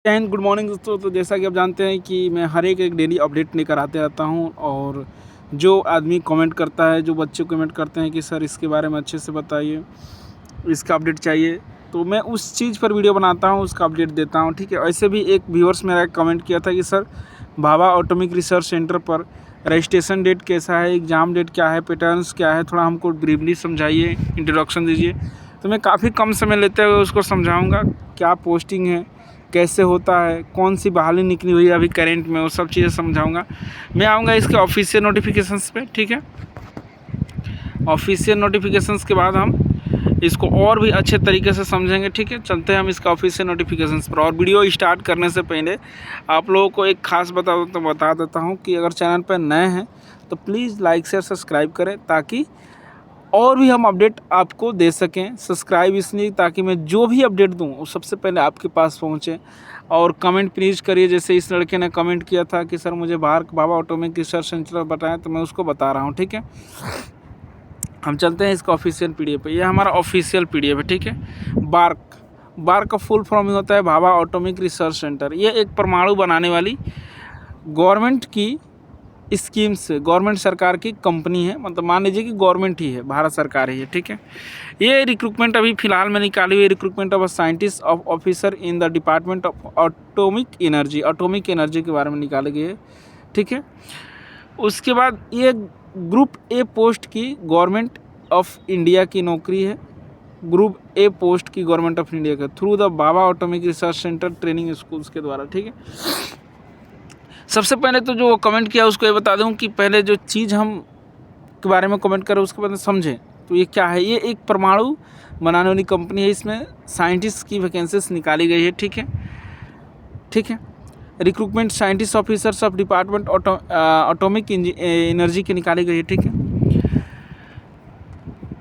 जय Hind, good morning दोस्तों। तो जैसा कि आप जानते हैं कि मैं हर एक डेली अपडेट लेकर आते रहता हूं, और जो आदमी कमेंट करता है, जो बच्चे कमेंट करते हैं कि सर इसके बारे में अच्छे से बताइए, इसका अपडेट चाहिए, तो मैं उस चीज़ पर वीडियो बनाता हूं, उसका अपडेट देता हूं। ठीक है। ऐसे भी एक व्यूअर्स मेरा कमेंट किया था कि sir Bhabha atomic research centre पर रजिस्ट्रेशन डेट कैसा है, एग्ज़ाम डेट क्या है, पैटर्न्स क्या है, थोड़ा हमको ब्रीफली समझाइए, इंट्रोडक्शन दीजिए। तो मैं काफ़ी कम समय लेते हुए उसको समझाऊँगा, क्या पोस्टिंग है, कैसे होता है, कौन सी बहाली निकली हुई है अभी करेंट में, वो सब चीज़ें समझाऊंगा। मैं आऊँगा इसके ऑफिशियल नोटिफिकेशंस पे। ठीक है। ऑफिशियल नोटिफिकेशंस के बाद हम इसको और भी अच्छे तरीके से समझेंगे। ठीक है। चलते हैं हम इसका ऑफिशियल नोटिफिकेशंस पर। और वीडियो स्टार्ट करने से पहले आप लोगों को एक खास बता देता हूँ कि अगर चैनल पर नए हैं तो प्लीज़ लाइक शेयर सब्सक्राइब करें, ताकि और भी हम अपडेट आपको दे सकें। सब्सक्राइब इसलिए ताकि मैं जो भी अपडेट दूं वो सबसे पहले आपके पास पहुंचे। और कमेंट प्लीज़ करिए, जैसे इस लड़के ने कमेंट किया था कि सर मुझे भाभा एटॉमिक रिसर्च सेंटर बताएं, तो मैं उसको बता रहा हूं। ठीक है। हम चलते हैं इसका ऑफिशियल पीडीएफ पे। ये हमारा ऑफिशियल पीडीएफ है। ठीक है। बार्क का फुल फॉर्म ही होता है भाभा एटॉमिक रिसर्च सेंटर। ये एक परमाणु बनाने वाली गवर्नमेंट की स्कीम से, गवर्नमेंट सरकार की कंपनी है, मतलब मान लीजिए कि गवर्नमेंट ही है, भारत सरकार ही है। ठीक है। ये रिक्रूटमेंट अभी फ़िलहाल में निकाली हुई recruitment of scientist of officer in the department of atomic energy के बारे में निकाली गई है। ठीक है। उसके बाद ये ग्रुप ए पोस्ट की गवर्नमेंट ऑफ इंडिया की नौकरी है। ग्रुप ए पोस्ट की गवर्नमेंट ऑफ इंडिया का through the Bhabha atomic research centre training schools के द्वारा। ठीक है। सबसे पहले तो जो कमेंट किया उसको ये बता दूं कि पहले जो चीज़ हम के बारे में कमेंट करें उसके बाद समझें तो ये क्या है। ये एक परमाणु बनाने वाली कंपनी है, इसमें साइंटिस्ट की वैकेंसीज निकाली गई है। ठीक है। ठीक है। Recruitment scientist officers of department atomic energy की निकाली गई है। ठीक है।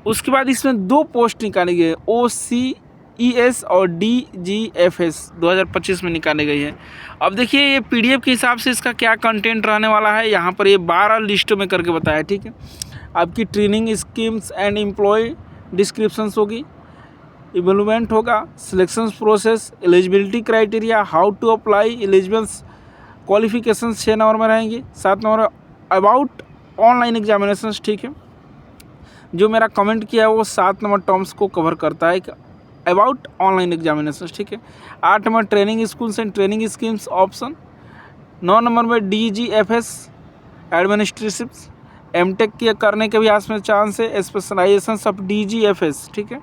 उसके बाद इसमें दो पोस्ट निकाली गई है, OCES और DGFS 2025 में निकाली गई है। अब देखिए ये पीडीएफ के हिसाब से इसका क्या कंटेंट रहने वाला है, यहाँ पर ये 12 लिस्टों में करके बताया। ठीक है। आपकी training schemes and employ descriptions होगी, इवैल्यूएंट होगा, selection process, eligibility criteria, how to apply, eligibles, qualification 6 number में रहेंगी। 7 नंबर अबाउट ऑनलाइन एग्जामिनेशन। ठीक है। जो मेरा कमेंट किया है वो 7 नंबर टर्म्स को कवर करता है अबाउट ऑनलाइन एग्जामिनेशन। ठीक है। 8 number training schools and training schemes option. 9 number में DGFS एडमिनिस्ट्रेटिव्स, एमटेक के करने के भी आसपास चांस है, स्पेशलाइजेशन ऑफ DGFS। ठीक है।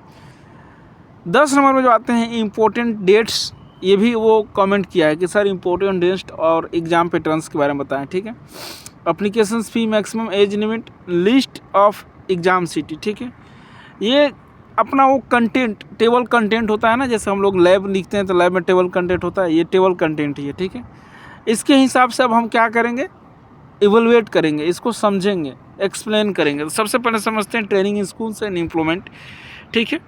10 नंबर में जो आते हैं इम्पोर्टेंट डेट्स, ये भी वो कमेंट किया है कि सर इम्पोर्टेंट डेट्स और एग्ज़ाम पैटर्न्स के बारे में बताएं। ठीक है। Application fee, maximum age limit, list of exam city. ठीक है। ये अपना वो कंटेंट, टेबल कंटेंट होता है ना, जैसे हम लोग लैब लिखते हैं तो लैब में टेबल कंटेंट होता है, ये टेबल कंटेंट ही है। ठीक है। इसके हिसाब से अब हम क्या करेंगे, इवैल्यूएट करेंगे, इसको समझेंगे, एक्सप्लेन करेंगे। तो सबसे पहले समझते हैं ट्रेनिंग स्कूल्स एंड एम्प्लॉयमेंट। ठीक है।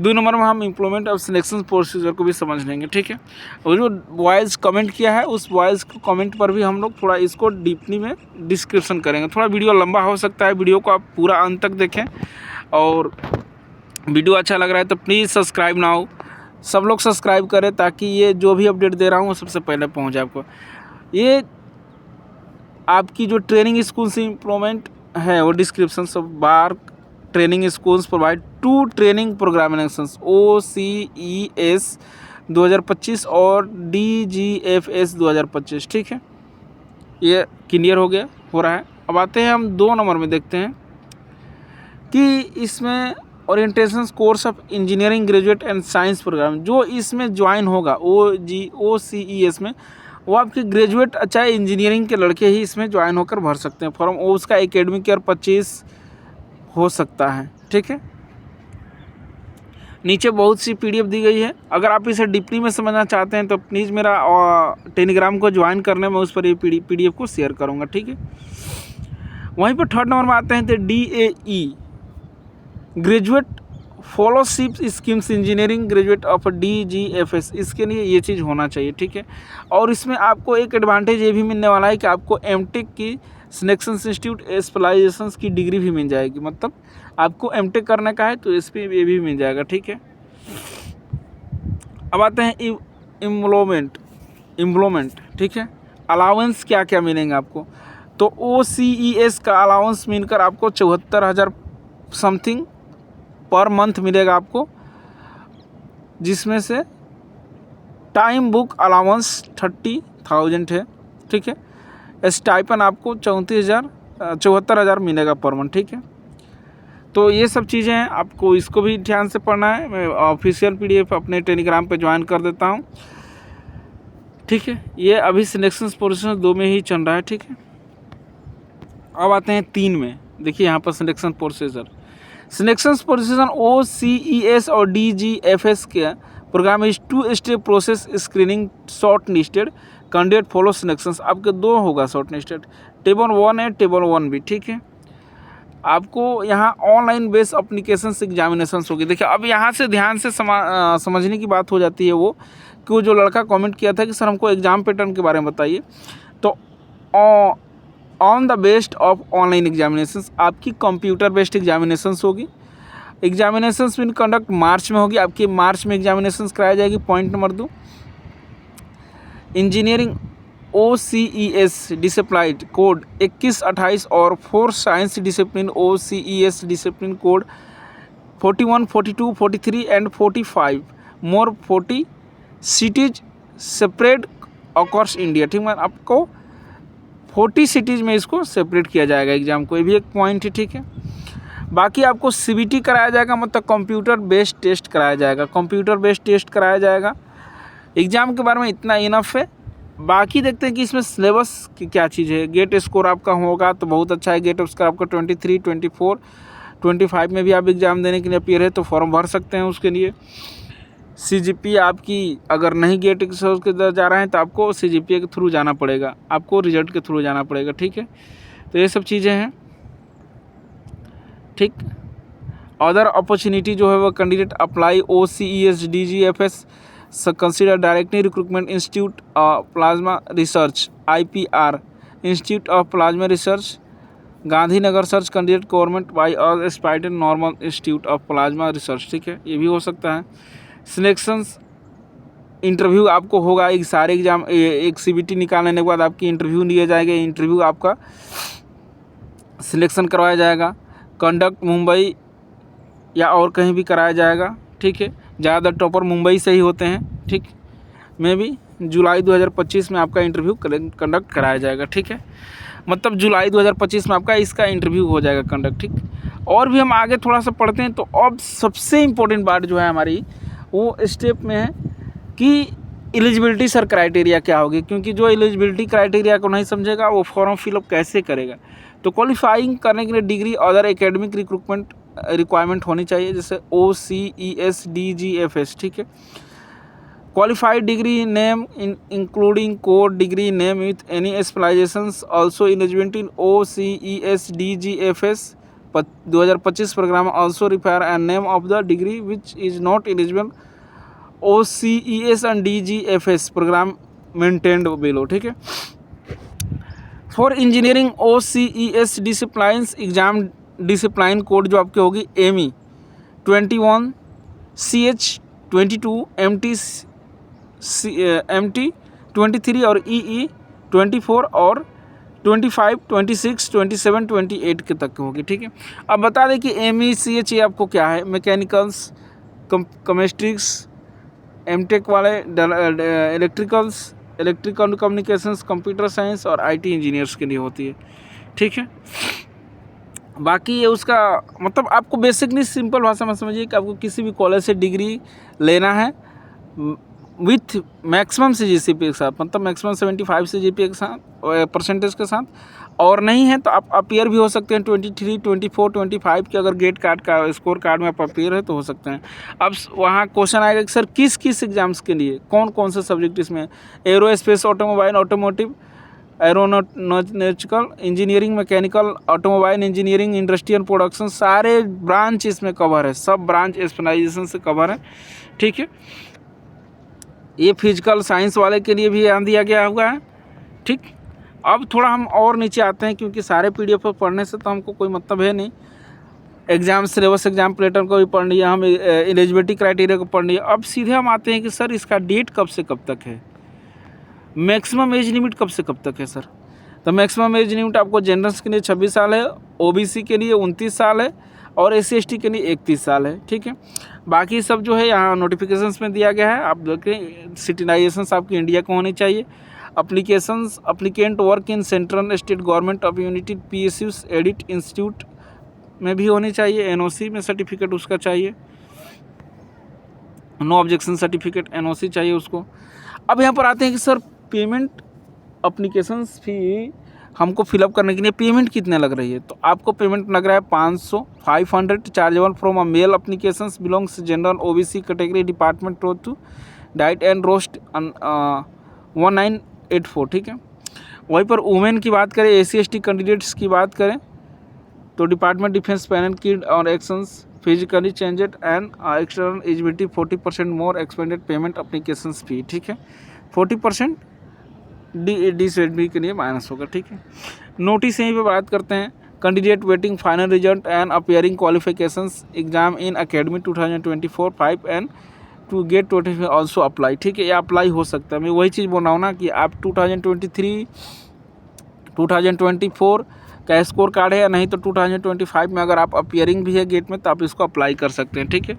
2 नंबर में हम एम्प्लॉयमेंट और सिलेक्शन प्रोसीजर को भी समझ लेंगे। ठीक है। और जो वॉइस कमेंट किया है उस वॉइस कमेंट पर भी हम लोग थोड़ा इसको डीपली में डिस्क्रिप्शन करेंगे। थोड़ा वीडियो लंबा हो सकता है, वीडियो को आप पूरा अंत तक देखें। और वीडियो अच्छा लग रहा है तो प्लीज़ सब्सक्राइब नाउ, सब लोग सब्सक्राइब करें ताकि ये जो भी अपडेट दे रहा हूँ वो सबसे पहले पहुँचे आपको। ये आपकी जो ट्रेनिंग स्कूल से इम्प्लॉयमेंट है वो description of BARC training schools provide 2 training प्रोग्रामिनेशंस, OCES 2025 और DGFS 2025। ठीक है। ये क्लियर हो रहा है। अब आते हैं हम 2 नंबर में, देखते हैं कि इसमें orientation course of engineering graduate and science program जो इसमें ज्वाइन होगा OCES में, वो आपके ग्रेजुएट चाहे इंजीनियरिंग के लड़के ही इसमें ज्वाइन होकर भर सकते हैं फॉर्म। वो उसका एकेडमिक ईयर 25 हो सकता है। ठीक है। नीचे बहुत सी पीडीएफ दी गई है, अगर आप इसे डीपली में समझना चाहते हैं तो प्लीज़ मेरा टेलीग्राम को ज्वाइन करने में उस पर ये पीडीएफ को शेयर करूँगा। ठीक है। वहीं पर 3rd नंबर में आते हैं तो DAE graduate fellowship schemes engineering graduate of DGFS, इसके लिए ये चीज़ होना चाहिए। ठीक है। और इसमें आपको एक एडवांटेज ये भी मिलने वाला है कि आपको एमटेक की सिलेक्शन इंस्टीट्यूट स्पेशलाइजेशंस की डिग्री भी मिल जाएगी, मतलब आपको एमटेक करने का है तो इस पर ये भी मिल जाएगा। ठीक है। अब आते हैं इम्प्लॉयमेंट। एम्प्लॉयमेंट, ठीक है। अलाउंस क्या क्या मिलेंगे आपको, तो OCES का अलाउंस मिलकर आपको 74,000 समथिंग पर मंथ मिलेगा आपको, जिसमें से टाइम बुक अलाउंस 30,000 है, ठीक है। स्टाइपन आपको 74,000 मिलेगा पर मंथ, ठीक है। तो ये सब चीज़ें हैं, आपको इसको भी ध्यान से पढ़ना है। मैं ऑफिशियल PDF अपने टेलीग्राम पे ज्वाइन कर देता हूँ, ठीक है। ये अभी सिलेक्शन प्रोसेस 2 में ही चल रहा है, ठीक है। अब आते हैं 3 में। देखिए यहाँ पर सिलेक्शन प्रोसीजर OCES और DGFS के program is 2 step process screening short listed candidate follow selections. आपके 2 होगा शॉर्ट लिस्टेड, टेबल 1 है, टेबल 1 भी, ठीक है। आपको यहाँ ऑनलाइन बेस्ड अप्लीकेशन एग्जामिनेशन होगी। देखिए अब यहाँ से ध्यान से समझने की बात हो जाती है, वो कि वो जो लड़का कमेंट किया था कि सर हमको एग्ज़ाम पैटर्न के बारे में बताइए, तो on the based of online examinations आपकी कंप्यूटर बेस्ड एग्जामिनेशंस होगी। एग्जामिनेशंस विल कंडक्ट मार्च में होगी, आपकी मार्च में एग्जामिनेशंस कराई जाएगी। Point number 2, engineering OCES discipline code 21, 28 और 4 science discipline OCES discipline code 41, 42, 43 and 45 more 40 cities separate across India, ठीक है। आपको 40 सिटीज़ में इसको सेपरेट किया जाएगा एग्ज़ाम को, ये भी एक पॉइंट है, ठीक है। बाकी आपको CBT कराया जाएगा, मतलब कंप्यूटर बेस्ड टेस्ट कराया जाएगा, कंप्यूटर बेस्ड टेस्ट कराया जाएगा। एग्ज़ाम के बारे में इतना इनफ है। बाकी देखते हैं कि इसमें सिलेबस की क्या चीज़ है। गेट स्कोर आपका होगा तो बहुत अच्छा है, गेट स्कोर आपका 23, 24, 25 में भी आप एग्ज़ाम देने के लिए अपीयर है तो फॉर्म भर सकते हैं उसके लिए। CGPA आपकी अगर नहीं गेट के जा रहे हैं तो आपको CGPA के थ्रू जाना पड़ेगा, आपको रिजल्ट के थ्रू जाना पड़ेगा, ठीक है। तो ये सब चीज़ें हैं, ठीक। अदर अपॉर्चुनिटी जो है वो candidate apply OCES DGFS consider directly recruitment institute plasma research IPR institute of plasma research Gandhinagar search candidate government by aspired normal institute of plasma research, ठीक है। ये भी हो सकता है। सिलेक्शंस इंटरव्यू आपको होगा, एक सारे एग्जाम एक CBT निकालने के बाद आपकी इंटरव्यू लिए जाएंगे, इंटरव्यू आपका सिलेक्शन करवाया जाएगा। कंडक्ट मुंबई या और कहीं भी कराया जाएगा, ठीक है। ज़्यादातर टॉपर मुंबई से ही होते हैं, ठीक। में भी जुलाई 2025 में आपका इंटरव्यू कंडक्ट कराया जाएगा, ठीक है। मतलब जुलाई 2025 में आपका इसका इंटरव्यू हो जाएगा कंडक्ट, ठीक। और भी हम आगे थोड़ा सा पढ़ते हैं। तो अब सबसे इम्पोर्टेंट बात जो है हमारी वो स्टेप में है कि एलिजिबिलिटी सर क्राइटेरिया क्या होगी, क्योंकि जो एलिजिबिलिटी क्राइटेरिया को नहीं समझेगा वो फॉर्म फिलअप कैसे करेगा। तो क्वालिफाइंग करने के लिए degree other academic recruitment requirement होनी चाहिए, जैसे OCES DGFS, ठीक है। Qualified degree name including code degree name with any specialisations also eligibility in OCES DGFS 2025 programme also require and name of the degree which is not eligible OCES and DGFS programme maintained below, ठीक है। For engineering OCES disciplines exam discipline code जो आपकी होगी ME 21 CH 22 MT 23 और EE 24 और 25 26 27 28 के तक होगी, ठीक है। अब बता दें कि ME CH ये आपको क्या है, मैकेनिकल्स, केमिस्ट्रिक्स, MTech वाले, इलेक्ट्रिकल कम्युनिकेशंस, कंप्यूटर साइंस और IT इंजीनियर्स के लिए होती है, ठीक है। बाकी ये उसका मतलब आपको बेसिकली सिंपल भाषा में समझिए कि आपको किसी भी कॉलेज से डिग्री लेना है विथ मैक्सिमम CGPA के साथ, मतलब मैक्सिमम 75 CGPA के साथ परसेंटेज के साथ, और नहीं है तो आप अपीयर भी हो सकते हैं 23, 24, 25 के अगर गेट कार्ड का स्कोर कार्ड में आप अपीयर है तो हो सकते हैं। अब वहाँ क्वेश्चन आएगा कि सर किस किस एग्जाम्स के लिए कौन कौन से सब्जेक्ट इसमें, aerospace, automobile, automotive, aeronautical engineering, mechanical, automobile engineering, industrial production, सारे ब्रांच इसमें कवर है, सब ब्रांच स्पेशलाइजेशन से कवर है, ठीक है। ये फिजिकल साइंस वाले के लिए भी ध्यान दिया गया हुआ है, ठीक। अब थोड़ा हम और नीचे आते हैं, क्योंकि सारे PDF पर पढ़ने से तो हमको कोई मतलब है नहीं। एग्जाम सिलेबस, एग्जाम पैटर्न को भी पढ़ लिया, हम एलिजिबिलिटी क्राइटेरिया को पढ़ लिया। अब सीधे हम आते हैं कि सर इसका डेट कब से कब तक है। मैक्सिमम एज लिमिट कब से कब तक है सर? तो मैक्सिमम एज लिमिट आपको जनरल्स के लिए 26 साल है, ओबीसी के लिए 29 साल है और एससी एसटी के लिए 31 साल है, ठीक है। बाकी सब जो है यहाँ नोटिफिकेशंस में दिया गया है। आप देखें सिटीनाइजेशन आपकी इंडिया को होनी चाहिए। Applications applicant work in central state government of unity PSUs edit institute में भी होनी चाहिए। NOC में सर्टिफिकेट उसका चाहिए, नो ऑब्जेक्शन सर्टिफिकेट NOC चाहिए उसको। अब यहाँ पर आते हैं कि सर पेमेंट अप्लीकेशंस फी हमको फिलअप करने के लिए पेमेंट कितने लग रही है? तो आपको पेमेंट लग रहा है 500 chargeable from a mail applications belongs general OBC category department to diet and roast 1984, ठीक है। वहीं पर वुमेन की बात करें, SC ST कैंडिडेट्स की बात करें तो डिपार्टमेंट डिफेंस पैनल किड और actions physically changed and external eligibility 40% more expanded payment applications fee, ठीक है। 40% डी के लिए माइनस होगा, ठीक है। नोटिस यहीं पे बात करते हैं, candidate waiting final result and appearing qualifications exam in academy 2024-5 and to GATE 25 also apply, ठीक है। ये अप्लाई हो सकता है। मैं वही चीज़ बोल रहा हूँ ना कि आप 2023 2024 का स्कोर कार्ड है या नहीं, तो 2025 में अगर आप अपियरिंग भी है गेट में तो आप इसको अप्लाई कर सकते हैं, ठीक है।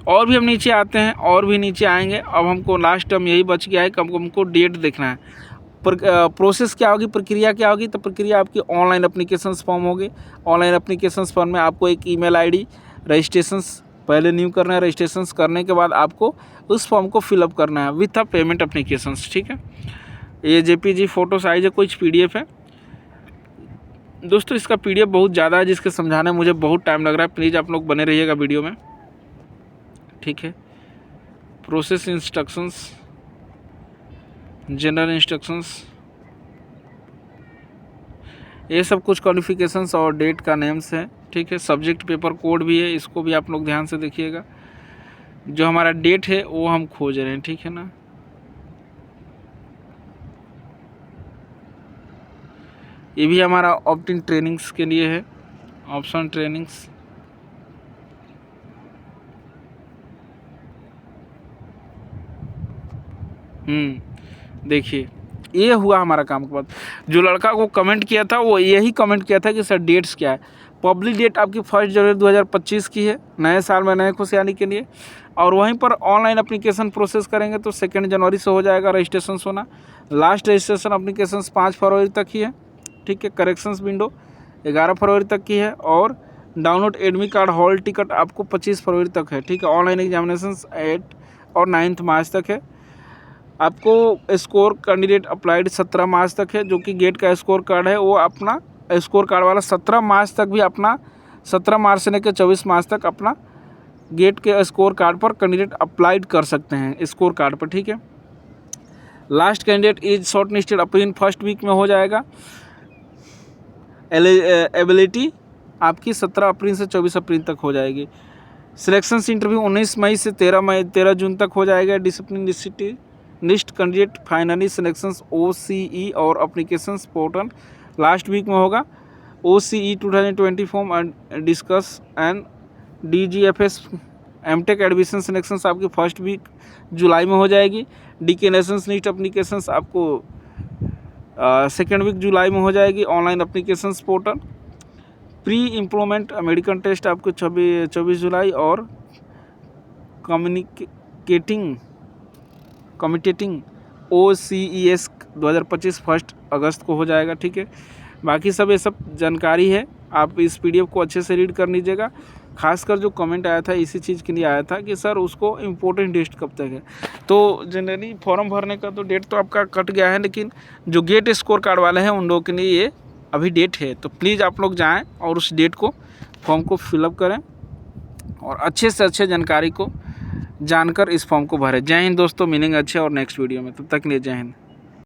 और भी हम नीचे आते हैं, और भी नीचे आएंगे। अब हमको लास्ट टर्म यही बच गया है कि हमको डेट देखना है। प्रोसेस क्या होगी, प्रक्रिया क्या होगी? तो प्रक्रिया आपकी ऑनलाइन अप्लीकेशंस फॉर्म होगी। ऑनलाइन अप्लीकेशंस फॉर्म में आपको एक ईमेल ID रजिस्ट्रेशंस पहले न्यू करना है। रजिस्ट्रेशंस करने के बाद आपको उस फॉर्म को फिलअप करना है विथ अ पेमेंट अप्लीकेशंस, ठीक है। ये JPG फ़ोटो साइज है, कुछ PDF है दोस्तों। इसका PDF बहुत ज़्यादा है, जिसके समझाने में मुझे बहुत टाइम लग रहा है। प्लीज़ आप लोग बने रहिएगा वीडियो में, ठीक है। प्रोसेस इंस्ट्रक्शंस, जनरल इंस्ट्रक्शंस, ये सब कुछ क्वालिफिकेशंस और डेट का नेम्स है, ठीक है। सब्जेक्ट पेपर कोड भी है, इसको भी आप लोग ध्यान से देखिएगा। जो हमारा डेट है वो हम खोज रहे हैं, ठीक है ना। ये भी हमारा ऑप्ट इन ट्रेनिंग्स के लिए है, ऑप्शन ट्रेनिंग्स। देखिए ये हुआ हमारा काम के बाद। जो लड़का को कमेंट किया था वो यही कमेंट किया था कि सर डेट्स क्या है। पब्लिक डेट आपकी 1 जनवरी 2025 की है, नए साल में नए खुशहाली के लिए। और वहीं पर ऑनलाइन एप्लीकेशन प्रोसेस करेंगे तो 2 जनवरी से हो जाएगा रजिस्ट्रेशन होना। लास्ट रजिस्ट्रेशन एप्लीकेशन 5 फरवरी तक ही है, ठीक है। करेक्शंस विंडो 11 फरवरी तक की है और download admit card hall ticket आपको 25 फरवरी तक है, ठीक है। ऑनलाइन एग्जामिनेशन 8 और 9 मार्च तक है। आपको स्कोर कैंडिडेट अप्लाइड 17 मार्च तक है, जो कि गेट का स्कोर कार्ड है वो अपना स्कोर कार्ड वाला 17 मार्च तक भी अपना 17 मार्च से लेकर 24 मार्च तक अपना गेट के स्कोर कार्ड पर कैंडिडेट अप्लाइड कर सकते हैं स्कोर कार्ड पर, ठीक है। Last candidate is short listed April first week में हो जाएगा। एबिलिटी आपकी 17 अप्रैल से 24 अप्रैल तक हो जाएगी। सिलेक्शन इंटरव्यू 19 मई से 13 जून तक हो जाएगा। Discipline list candidate finally selections OCE और अप्लीकेशंस पोर्टल लास्ट वीक में होगा। OCE 2020 form and discuss and DGFS MTech admission selections आपकी फर्स्ट वीक जुलाई में हो जाएगी। डिक्लेरेशंस लिस्ट अप्लीकेशंस आपको 2nd वीक जुलाई में हो जाएगी। Online applications portal pre employment medical test आपको 24 जुलाई और कम्यूटेटिंग OCES 2025 1 अगस्त को हो जाएगा, ठीक है। बाकी सब ये सब जानकारी है, आप इस PDF को अच्छे से रीड कर लीजिएगा। खासकर जो कमेंट आया था इसी चीज़ के लिए आया था कि सर उसको इम्पोर्टेंट डेट कब तक है। तो जनरली फॉर्म भरने का तो डेट तो आपका कट गया है, लेकिन जो गेट स्कोर कार्ड वाले हैं उन लोगों के लिए ये अभी डेट है। तो प्लीज़ आप लोग जाएँ और उस डेट को फॉर्म को फिलअप करें और अच्छे से अच्छे जानकारी को जानकर इस फॉर्म को भरें। जय हिंद दोस्तों, मिलेंगे अच्छे और नेक्स्ट वीडियो में, तब तक के लिए जय हिंद।